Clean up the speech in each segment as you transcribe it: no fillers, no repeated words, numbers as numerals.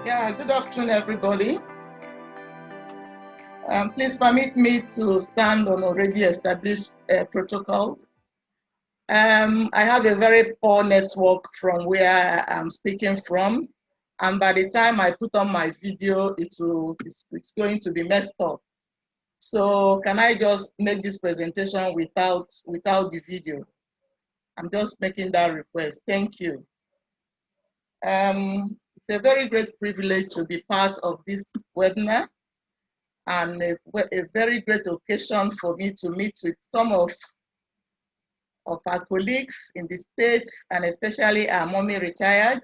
Yeah, good afternoon, everybody. Please permit me to stand on already established protocols. I have a very poor network from where I'm speaking from, and by the time I put on my video, it's going to be messed up. So can I just make this presentation without the video? I'm just making that request. Thank you. It's a very great privilege to be part of this webinar, and a very great occasion for me to meet with some of our colleagues in the States, and especially our mommy retired.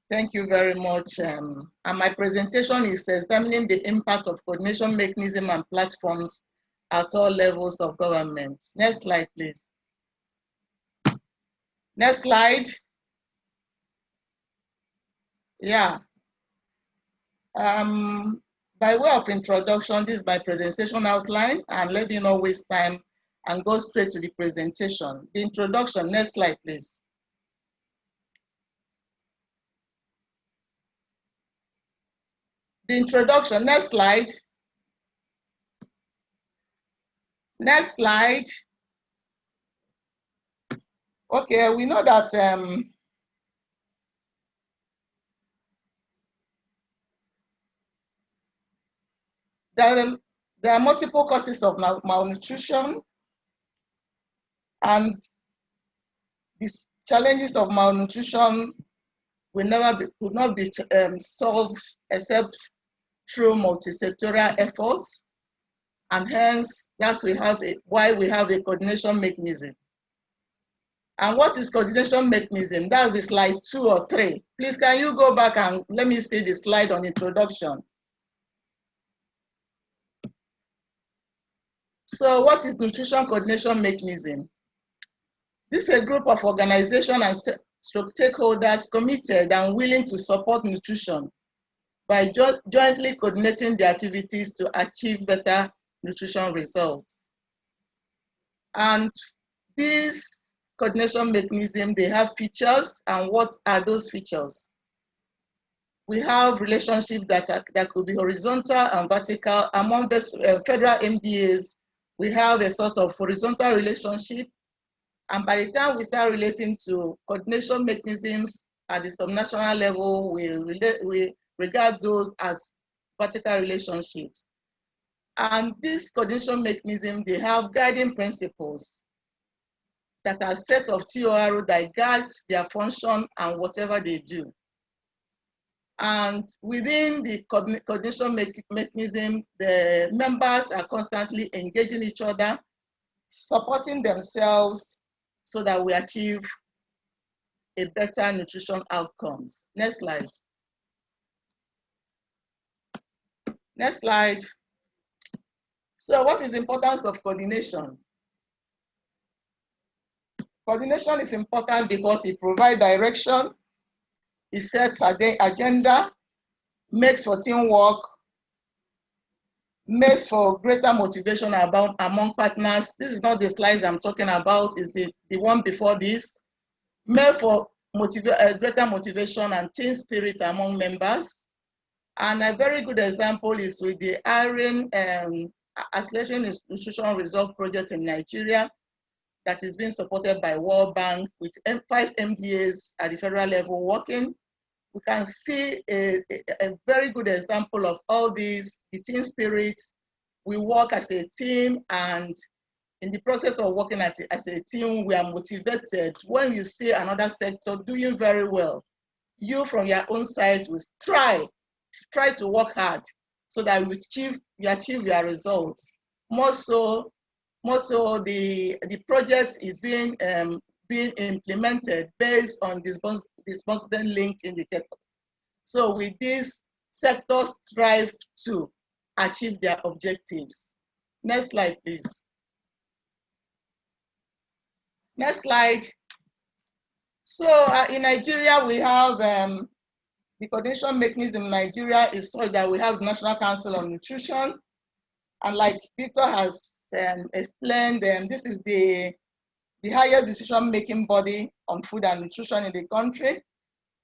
Thank you very much. And my presentation is examining the impact of coordination mechanism and platforms at all levels of government. Next slide, please. Next slide. Yeah. By way of introduction, this is my presentation outline, and let me not waste time and go straight to the presentation. The introduction, next slide, please. The introduction, next slide. Next slide. Okay, we know that there are multiple causes of malnutrition, and these challenges of malnutrition could not be solved except through multi-sectoral efforts, and hence that's why we have a coordination mechanism. And what is coordination mechanism? That's the slide 2 or 3. Please, can you go back and let me see the slide on introduction? So what is nutrition coordination mechanism? This is a group of organizations and stakeholders committed and willing to support nutrition by jointly coordinating their activities to achieve better nutrition results. And these coordination mechanism, they have features, and what are those features? We have relationships that could be horizontal and vertical. Among the federal MDAs, we have a sort of horizontal relationship, and by the time we start relating to coordination mechanisms at the subnational level, we regard those as vertical relationships. And this coordination mechanism, they have guiding principles that are sets of TOR that guides their function and whatever they do. And within the coordination mechanism, the members are constantly engaging each other, supporting themselves so that we achieve a better nutrition outcomes. Next slide. Next slide. So what is the importance of coordination? Coordination is important because it provides direction, it sets the agenda, makes for teamwork, makes for greater motivation among partners. This is not the slides I'm talking about, it's the one before this. Made for greater motivation and team spirit among members. And a very good example is with the Iron Accelerating Nutrition Result Project in Nigeria that is being supported by World Bank with 5 MDAs at the federal level working. We can see a very good example of all these, the team spirit. We work as a team, and in the process of working as a team, we are motivated. When you see another sector doing very well, you from your own side will try to work hard so that you achieve your results. More so the project is being implemented based on responsible linked indicators. So with this, sectors strive to achieve their objectives. Next slide, please. Next slide. So in Nigeria, we have the coordination mechanism in Nigeria is such that we have the National Council on Nutrition. And like Victor has explained, this is the highest decision-making body on food and nutrition in the country.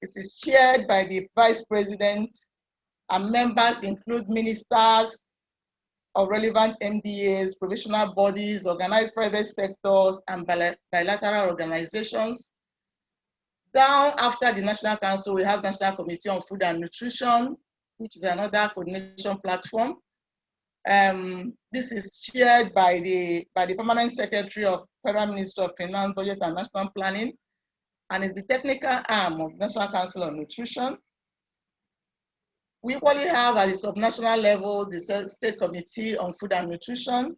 It is chaired by the Vice President, and members include ministers of relevant MDAs, provisional bodies, organized private sectors, and bilateral organizations. Down after the National Council, we have National Committee on Food and Nutrition, which is another coordination platform. This is chaired by the Permanent Secretary of Federal Ministry of Finance, Budget and National Planning, and is the technical arm of the National Council on Nutrition. We equally have at the subnational level the State Committee on Food and Nutrition.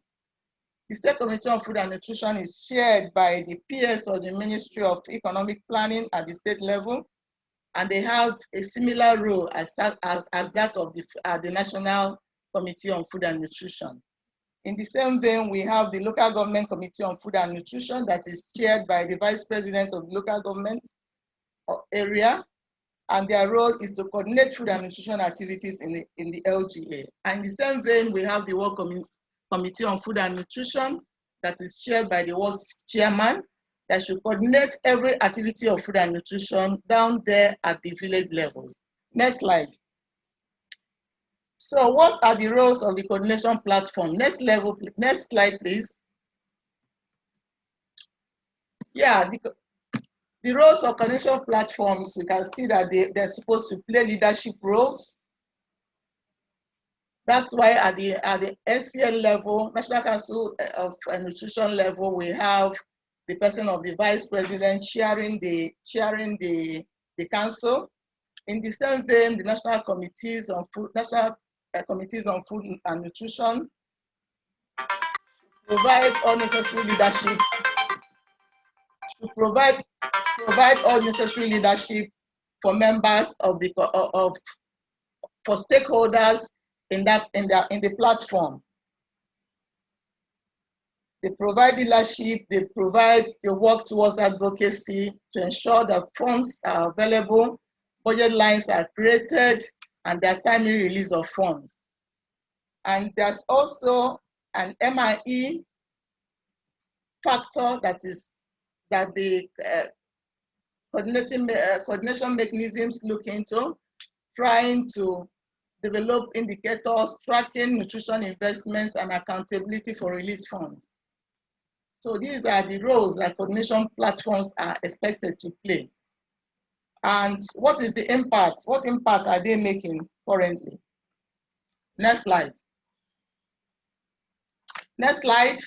The State Committee on Food and Nutrition is chaired by the PS of the Ministry of Economic Planning at the state level, and they have a similar role as that of the National Committee on Food and Nutrition. In the same vein, we have the Local Government Committee on Food and Nutrition that is chaired by the Vice President of the local government area, and their role is to coordinate food and nutrition activities in the LGA. And in the same vein, we have the World Committee on Food and Nutrition that is chaired by the World Chairman that should coordinate every activity of food and nutrition down there at the village levels. Next slide. So what are the roles of the coordination platform? Next slide, please. Yeah, the roles of coordination platforms, you can see that they're supposed to play leadership roles. That's why at the NCN level, National Council of Nutrition level, we have the person of the Vice President chairing the council. In the same vein, the National Committees on Food and Nutrition provide all necessary leadership. Provide all necessary leadership for members of for stakeholders in the platform. They provide leadership, they work towards advocacy to ensure that funds are available, budget lines are created, and there's timely release of funds. And there's also an MIE factor that the coordination mechanisms look into, trying to develop indicators, tracking nutrition investments, and accountability for release funds. So these are the roles that coordination platforms are expected to play. And what is the impact? What impact are they making currently? Next slide. Next slide.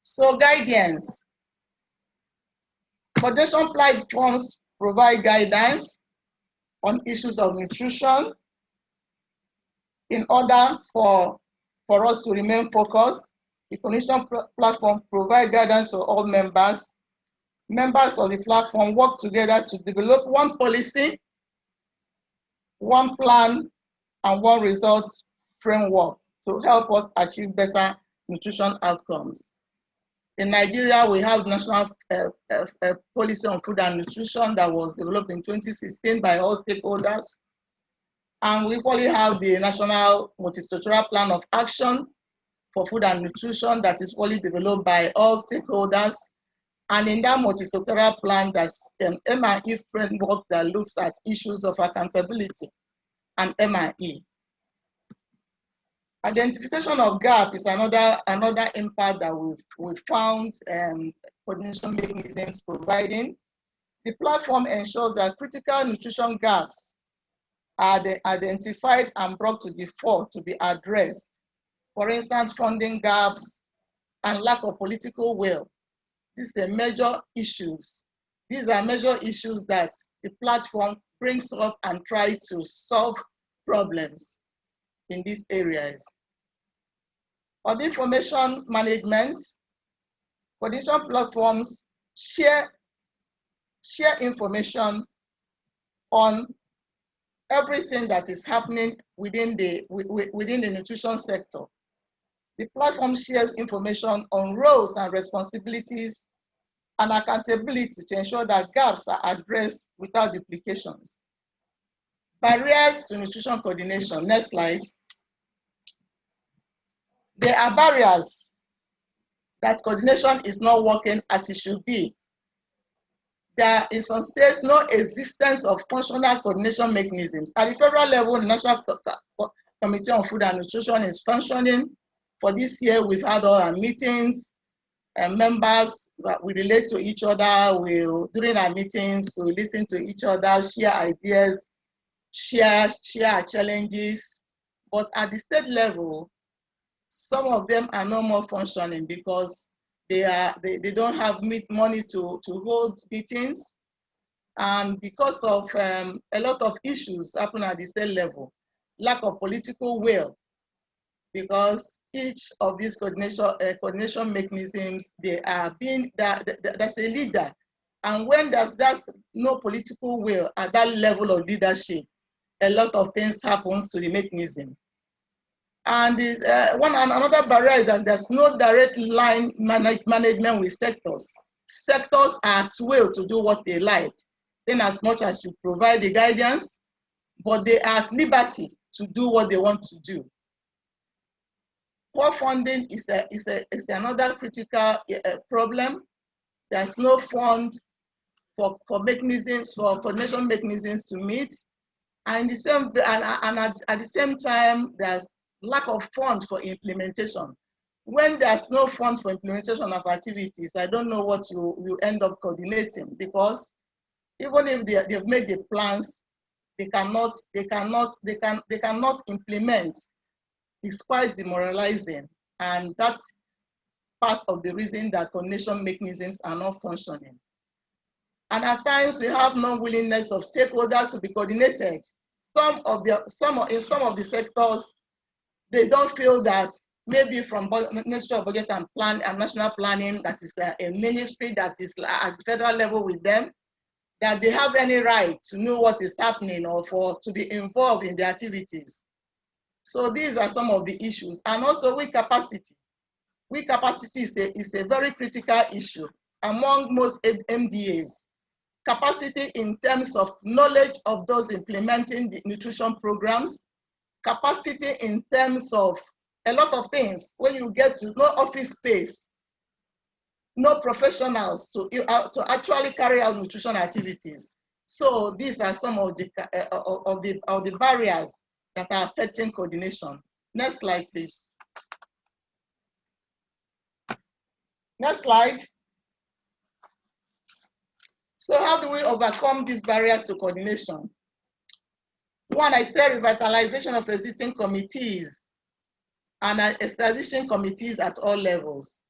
So guidance. Coordination platforms provide guidance on issues of nutrition in order for us to remain focused. The coordination platform provides guidance to all members. Members of the platform work together to develop one policy, one plan, and one results framework to help us achieve better nutrition outcomes. In Nigeria, we have National Policy on Food and Nutrition that was developed in 2016 by all stakeholders. And we equally have the National Multi-Sectoral Plan of Action for Food and Nutrition that is fully developed by all stakeholders. And in that multi-sectoral plan, there's an MIE framework that looks at issues of accountability and MIE. Identification of gap is another impact that we've found coordination mechanisms providing. The platform ensures that critical nutrition gaps are identified and brought to the fore to be addressed. For instance, funding gaps and lack of political will. These are major issues. These are major issues that the platform brings up and tries to solve problems in these areas. On information management, coordination platforms share information on everything that is happening within the nutrition sector. The platform shares information on roles and responsibilities and accountability to ensure that gaps are addressed without duplications. Barriers to nutrition coordination. Next slide. There are barriers that coordination is not working as it should be. there is on states no existence of functional coordination mechanisms. At the federal level, the National Committee on Food and Nutrition is functioning. For this year, we've had all our meetings, and members, we relate to each other. During our meetings, we listen to each other, share ideas, share our challenges. But at the state level, some of them are no more functioning because they don't have money to hold meetings, and because of a lot of issues happen at the state level, lack of political will, because each of these coordination mechanisms, there's a leader, and when there's no political will at that level of leadership, a lot of things happens to the mechanism. And another barrier is that there's no direct line management with sectors. Sectors are at will to do what they like, in as much as you provide the guidance, but they are at liberty to do what they want to do. Poor funding is another critical problem. There's no fund for mechanisms, for coordination mechanisms to meet, and at the same time, there's lack of funds for implementation. When there's no funds for implementation of activities, I don't know what you end up coordinating, because even if they've made the plans, they cannot implement. It's quite demoralizing, and that's part of the reason that coordination mechanisms are not functioning. And at times we have no willingness of stakeholders to be coordinated. In some of the sectors, they don't feel that maybe from Ministry of Budget and National Planning, that is a ministry that is at the federal level with them, that they have any right to know what is happening or to be involved in the activities. So these are some of the issues. And also weak capacity. Weak capacity is a very critical issue among most MDAs. Capacity in terms of knowledge of those implementing the nutrition programs, capacity in terms of a lot of things. When you get to no office space, no professionals to actually carry out nutrition activities. So these are some of the barriers that are affecting coordination. Next slide, please. Next slide. So how do we overcome these barriers to coordination? One, I said revitalization of existing committees and establishing committees at all levels.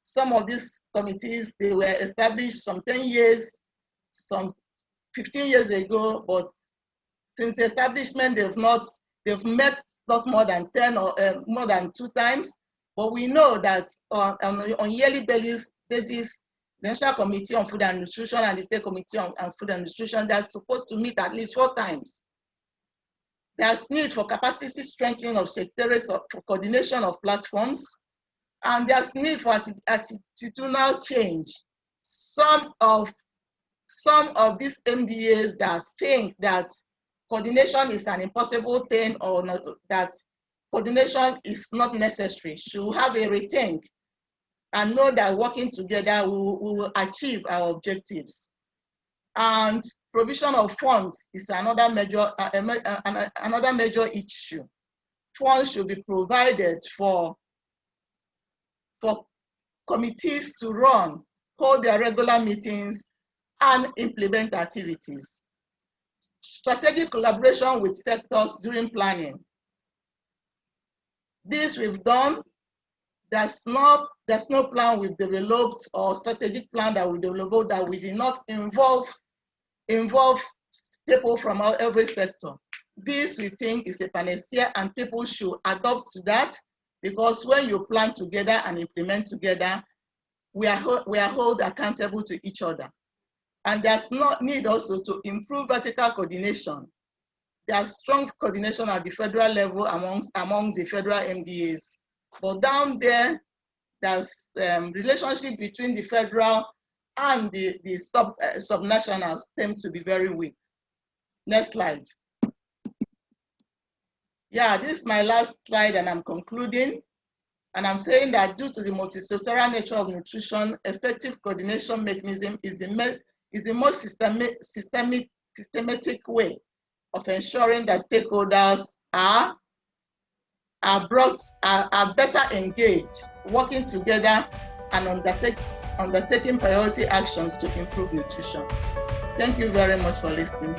Some of these committees, they were established some 10 years, some 15 years ago, but since the establishment, they've met not more than 10 or more than 2 times. But we know that on yearly basis, the National Committee on Food and Nutrition and the State Committee on Food and Nutrition, they're supposed to meet at least 4 times. There's need for capacity strengthening of secretaries for coordination of platforms, and there's need for attitudinal change. Some of these MDAs that think that coordination is an impossible thing, or not, that coordination is not necessary, should have a rethink and know that working together we will achieve our objectives. And provision of funds is another major issue. Funds should be provided for committees to run, hold their regular meetings, and implement activities. Strategic collaboration with sectors during planning. This we've done. There's no plan we've developed or strategic plan that we developed that we did not involve people from every sector. This we think is a panacea, and people should adopt to that, because when you plan together and implement together, we are held accountable to each other. And there's no need also to improve vertical coordination. There's strong coordination at the federal level among the federal MDAs. But down there, there's relationship between the federal and the subnationals tends to be very weak. Next slide. Yeah, this is my last slide, and I'm concluding. And I'm saying that due to the multisectoral nature of nutrition, effective coordination mechanism is is the most systematic way of ensuring that stakeholders are better engaged, working together, and undertaking priority actions to improve nutrition. Thank you very much for listening.